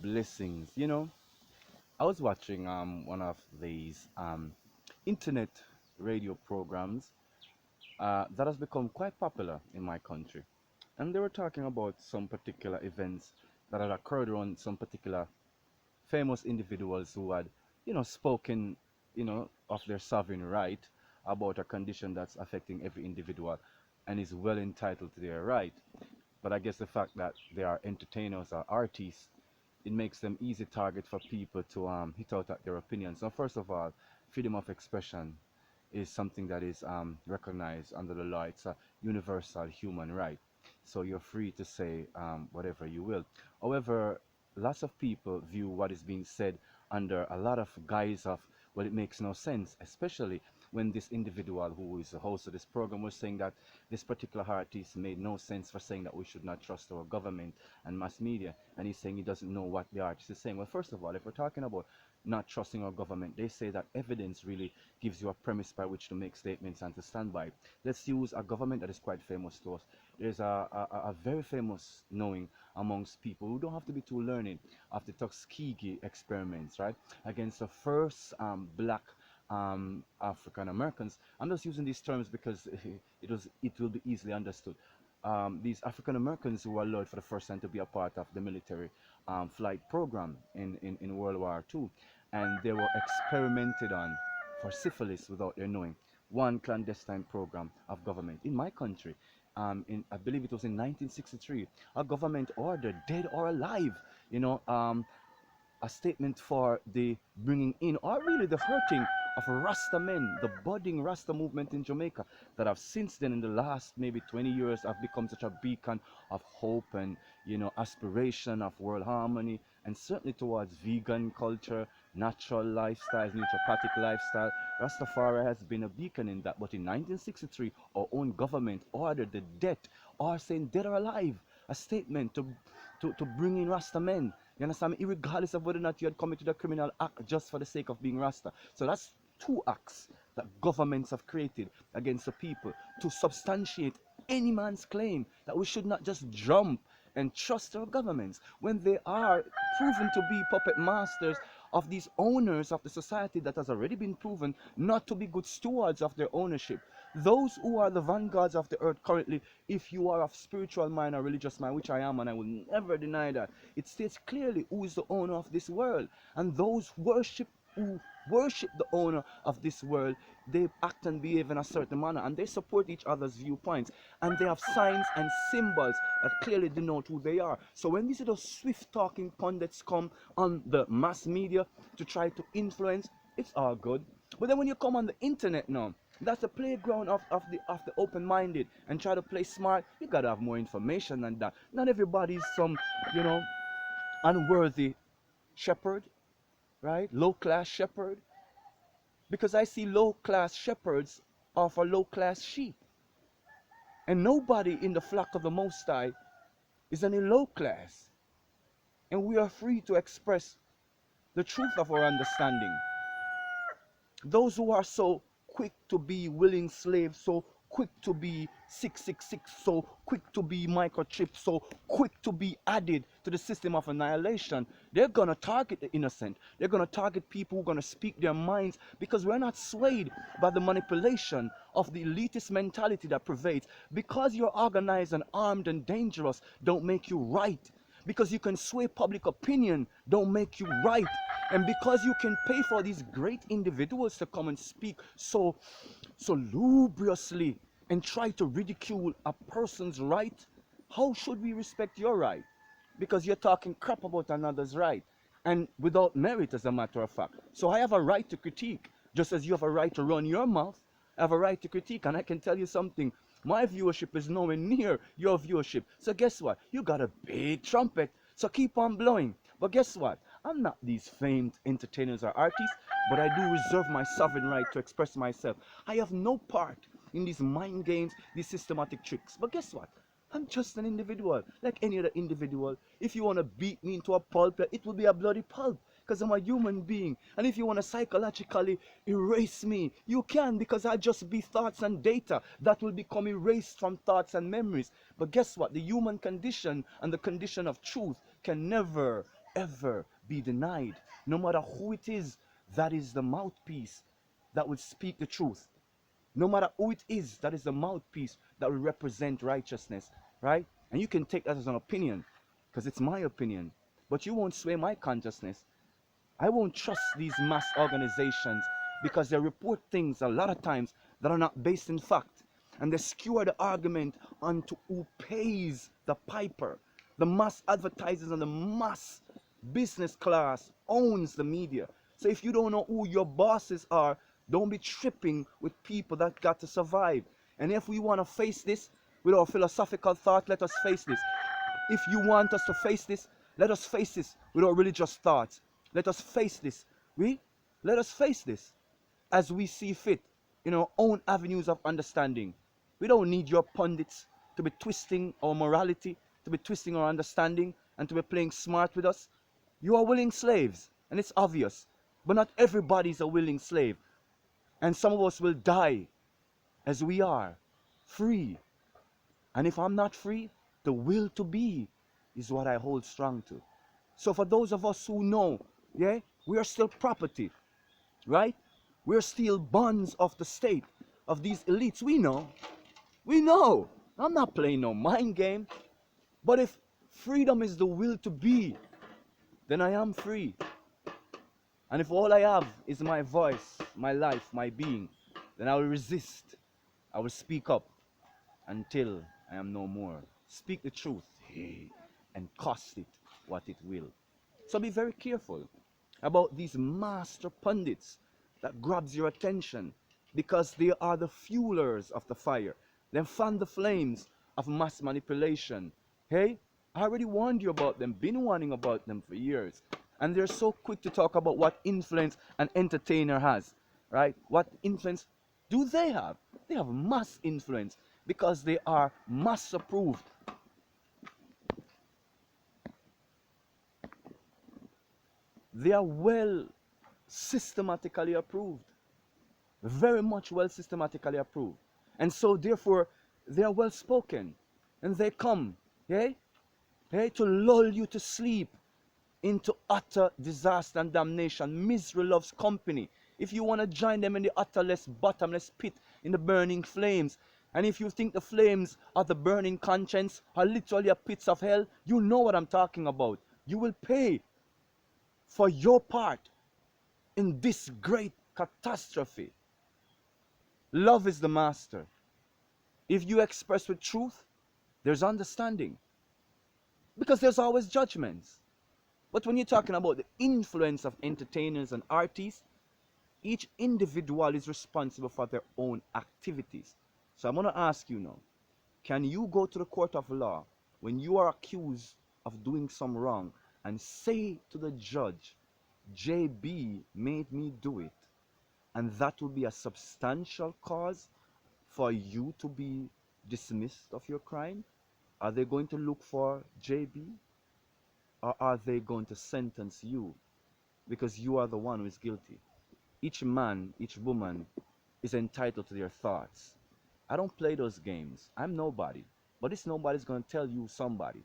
Blessings. I was watching one of these internet radio programs that has become quite popular in my country, and they were talking about some particular events that had occurred around some particular famous individuals who had, spoken, of their sovereign right about a condition that's affecting every individual, and is well entitled to their right. But I guess the fact that they are entertainers or artists, it makes them easy target for people to hit out at their opinions. So first of all, freedom of expression is something that is recognized under the law. It's a universal human right. So you're free to say whatever you will. However, lots of people view what is being said under a lot of guise of, well, it makes no sense, especially when this individual who is the host of this program was saying that this particular artist made no sense for saying that we should not trust our government and mass media, and he's saying he doesn't know what the artist is saying. Well, first of all, if we're talking about not trusting our government, they say that evidence really gives you a premise by which to make statements and to stand by. Let's use a government that is quite famous to us. There's a very famous knowing amongst people who don't have to be too learned of the Tuskegee experiments, right? Against the first black African Americans. I'm just using these terms because it will be easily understood. These African Americans who were allowed for the first time to be a part of the military flight program in World War II, and they were experimented on for syphilis without their knowing. One clandestine program of government in my country. I believe it was in 1963, a government order, dead or alive, you know, a statement for the bringing in, or really the hurting of Rasta men, the budding Rasta movement in Jamaica, that have since then, in the last maybe 20 years, have become such a beacon of hope and, aspiration of world harmony, and certainly towards vegan culture, natural lifestyles, naturopathic lifestyle. Rastafari has been a beacon in that. But in 1963, our own government ordered the dead, or saying dead or alive, a statement to bring in Rasta men. You understand me? Regardless of whether or not you had committed a criminal act just for the sake of being Rasta. So that's two acts that governments have created against the people to substantiate any man's claim that we should not just jump and trust our governments when they are proven to be puppet masters of these owners of the society that has already been proven not to be good stewards of their ownership. Those who are the vanguards of the earth currently, if you are of spiritual mind or religious mind, which I am, and I will never deny that, it states clearly who is the owner of this world. And those who worship the owner of this world, they act and behave in a certain manner, and they support each other's viewpoints, and they have signs and symbols that clearly denote who they are. So when these little swift talking pundits come on the mass media to try to influence, it's all good. But then when you come on the internet now, that's the playground of the open-minded, and try to play smart, you gotta have more information than that. Not everybody's some, you know, unworthy shepherd, right? Low-class shepherd. Because I see low-class shepherds offer low-class sheep. And nobody in the flock of the Most High is any low class. And we are free to express the truth of our understanding. Those who are so quick to be willing slaves, so quick to be 666, so quick to be microchipped, so quick to be added to the system of annihilation, they're going to target the innocent. They're going to target people who are going to speak their minds, because we're not swayed by the manipulation of the elitist mentality that pervades. Because you're organized and armed and dangerous don't make you right. Because you can sway public opinion don't make you right. And because you can pay for these great individuals to come and speak so lubriously and try to ridicule a person's right, how should we respect your right? Because you're talking crap about another's right, and without merit, as a matter of fact. So I have a right to critique, just as you have a right to run your mouth. I have a right to critique, and I can tell you something. My viewership is nowhere near your viewership. So guess what? You got a big trumpet, so keep on blowing. But guess what? I'm not these famed entertainers or artists, but I do reserve my sovereign right to express myself. I have no part in these mind games, these systematic tricks. But guess what? I'm just an individual, like any other individual. If you want to beat me into a pulp, it will be a bloody pulp, because I'm a human being. And if you want to psychologically erase me, you can, because I'll just be thoughts and data that will become erased from thoughts and memories. But guess what? The human condition and the condition of truth can never ever be denied, no matter who it is that is the mouthpiece that would speak the truth. No matter who it is that is the mouthpiece that will represent righteousness, right? And you can take that as an opinion, because it's my opinion. But you won't sway my consciousness. I won't trust these mass organizations because they report things a lot of times that are not based in fact. And they skewer the argument onto who pays the piper. The mass advertisers and the mass business class owns the media. So if you don't know who your bosses are, don't be tripping with people that got to survive. And if we want to face this with our philosophical thought, let us face this. If you want us to face this, let us face this with our religious thoughts. Let us face this. Let us face this as we see fit in our own avenues of understanding. We don't need your pundits to be twisting our morality, to be twisting our understanding, and to be playing smart with us. You are willing slaves, and it's obvious. But not everybody is a willing slave. And some of us will die as we are, free. And if I'm not free, the will to be is what I hold strong to. So for those of us who know, yeah, we are still property, right? We're still bonds of the state, of these elites. We know. We know. I'm not playing no mind game. But if freedom is the will to be, then I am free. And if all I have is my voice, my life, my being, then I will resist. I will speak up until I am no more. Speak the truth, and cost it what it will. So be very careful about these master pundits that grabs your attention, because they are the fuelers of the fire. They fan the flames of mass manipulation. Hey, I already warned you about them, been warning about them for years. And they're so quick to talk about what influence an entertainer has, right? What influence do they have? They have mass influence because they are mass approved. They are well systematically approved. Very much well systematically approved. And so therefore they are well spoken. And they come, hey, to lull you to sleep into utter disaster and damnation. Misery loves company. If you want to join them in the utterless, bottomless pit, in the burning flames, and if you think the flames of the burning conscience are literally a pits of hell, you know what I'm talking about. You will pay for your part in this great catastrophe. Love is the master. If you express with truth, there's understanding. Because there's always judgments. But when you're talking about the influence of entertainers and artists, each individual is responsible for their own activities. So I'm going to ask you now, can you go to the court of law when you are accused of doing some wrong and say to the judge, JB made me do it, and that will be a substantial cause for you to be dismissed of your crime? Are they going to look for JB, or are they going to sentence you because you are the one who is guilty? Each man, each woman is entitled to their thoughts. I don't play those games. I'm nobody. But this nobody's going to tell you somebody.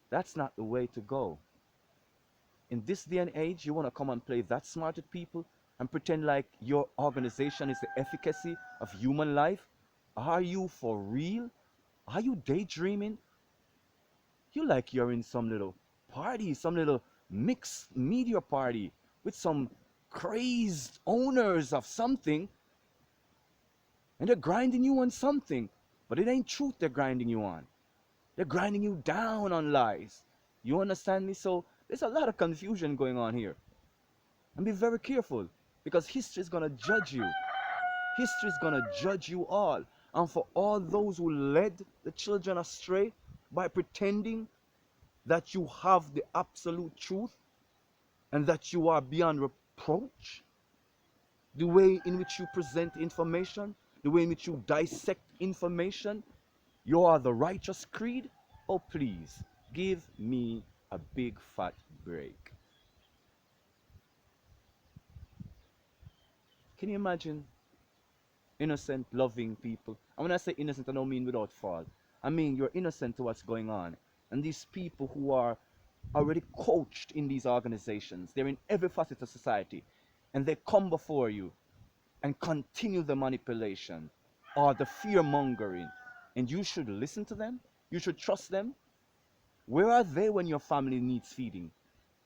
That's not the way to go. In this day and age, you want to come and play that smart with people and pretend like your organization is the efficacy of human life? Are you for real? Are you daydreaming? You like you're in some little party, some little mixed media party with some crazed owners of something, and they're grinding you on something, but it ain't truth they're grinding you on. They're grinding you down on lies. You understand me? So there's a lot of confusion going on here. And be very careful, because history is going to judge you. History is going to judge you all. And for all those who led the children astray by pretending that you have the absolute truth and that you are beyond reproach, the way in which you present information, the way in which you dissect information, you are the righteous creed. Oh, please, give me a big fat break. Can you imagine innocent, loving people? And when I say innocent, I don't mean without fault. I mean you're innocent to what's going on. And these people who are already coached in these organizations. They're in every facet of society. And they come before you and continue the manipulation or the fear mongering. And you should listen to them. You should trust them. Where are they when your family needs feeding?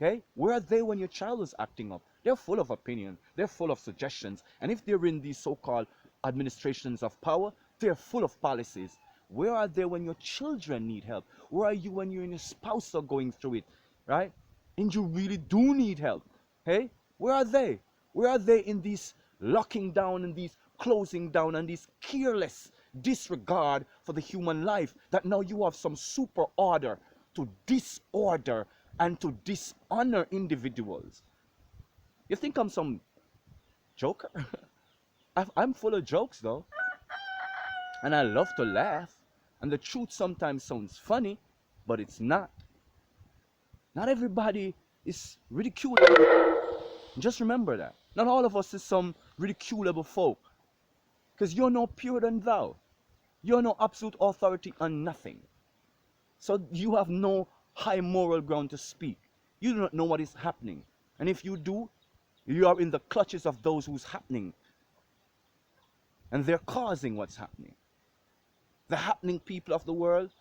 Okay? Where are they when your child is acting up? They're full of opinion. They're full of suggestions. And if they're in these so-called administrations of power, they're full of policies. Where are they when your children need help? Where are you when you and your spouse are going through it? Right? And you really do need help. Hey? Where are they? Where are they in these locking down and these closing down and this careless disregard for the human life that now you have some super order to disorder and to dishonor individuals? You think I'm some joker? I'm full of jokes though, and I love to laugh, and the truth sometimes sounds funny, but it's not. Not everybody is ridiculable. Just remember that. Not all of us is some ridiculable folk, because you're no purer than thou. You're no absolute authority on nothing. So you have no high moral ground to speak. You do not know what is happening. And if you do, you are in the clutches of those who's happening. And they're causing what's happening. The happening people of the world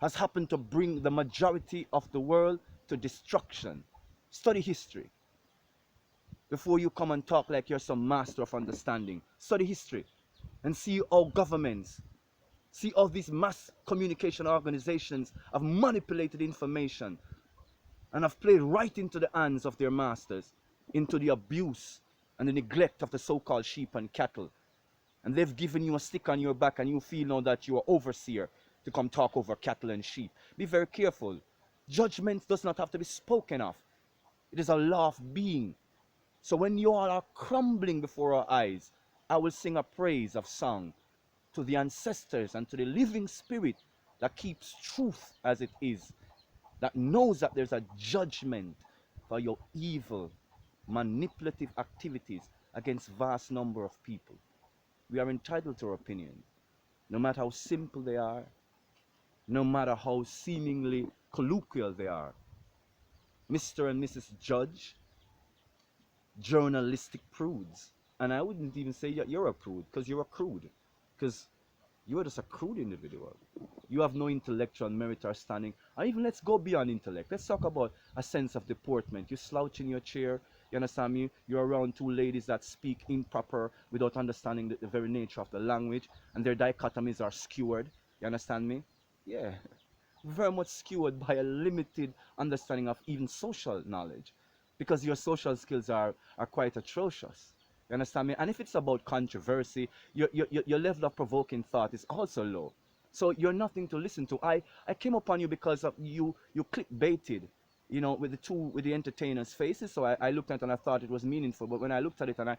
has happened to bring the majority of the world to destruction. Study history before you come and talk like you're some master of understanding. Study history and see how governments, see all these mass communication organizations have manipulated information and have played right into the hands of their masters, into the abuse and the neglect of the so-called sheep and cattle. And they've given you a stick on your back and you feel now that you are overseer to come talk over cattle and sheep. Be very careful. Judgment does not have to be spoken of. It is a law of being. So when you all are crumbling before our eyes, I will sing a praise of song to the ancestors and to the living spirit that keeps truth as it is, that knows that there's a judgment for your evil, manipulative activities against vast number of people. We are entitled to our opinion, no matter how simple they are, no matter how seemingly colloquial they are. Mr. and Mrs. Judge, journalistic prudes. And I wouldn't even say that you're a prude, because you're a crude. Because you are just a crude individual. You have no intellectual merit or standing. And even let's go beyond intellect. Let's talk about a sense of deportment. You slouch in your chair, you understand me? You're around two ladies that speak improper without understanding the very nature of the language, and their dichotomies are skewered. You understand me? Yeah. Very much skewed by a limited understanding of even social knowledge, because your social skills are quite atrocious. You understand me? And if it's about controversy, your level of provoking thought is also low. So you're nothing to listen to. I came upon you because of you clickbaited, with the entertainers' faces. So I looked at it and I thought it was meaningful. But when I looked at it and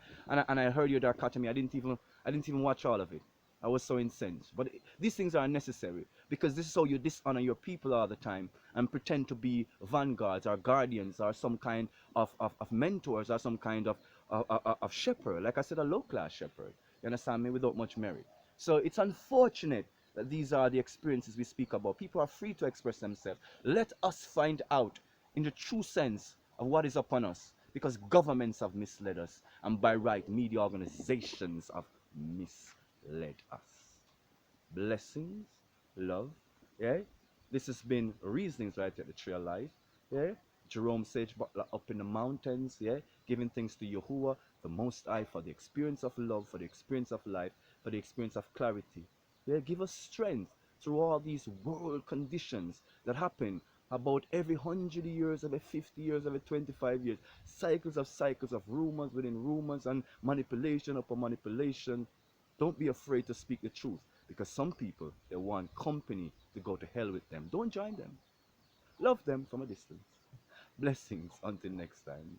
I heard your dichotomy, I didn't even watch all of it. I was so incensed. But these things are necessary, because this is how you dishonor your people all the time and pretend to be vanguards or guardians or some kind of mentors or some kind of shepherd. Like I said, a low-class shepherd. You understand me? Without much merit. So it's unfortunate that these are the experiences we speak about. People are free to express themselves. Let us find out in the true sense of what is upon us, because governments have misled us, and by right, media organizations have misled us. Blessings, love, yeah? This has been Reasonings Right at the Tree of Life, yeah? Jerome Sage Butler up in the mountains, yeah? Giving thanks to Yahuwah, the Most High, for the experience of love, for the experience of life, for the experience of clarity. Yeah? Give us strength through all these world conditions that happen about every 100 years, every 50 years, every 25 years. Cycles of rumors within rumors and manipulation upon manipulation. Don't be afraid to speak the truth, because some people, they want company to go to hell with them. Don't join them. Love them from a distance. Blessings until next time.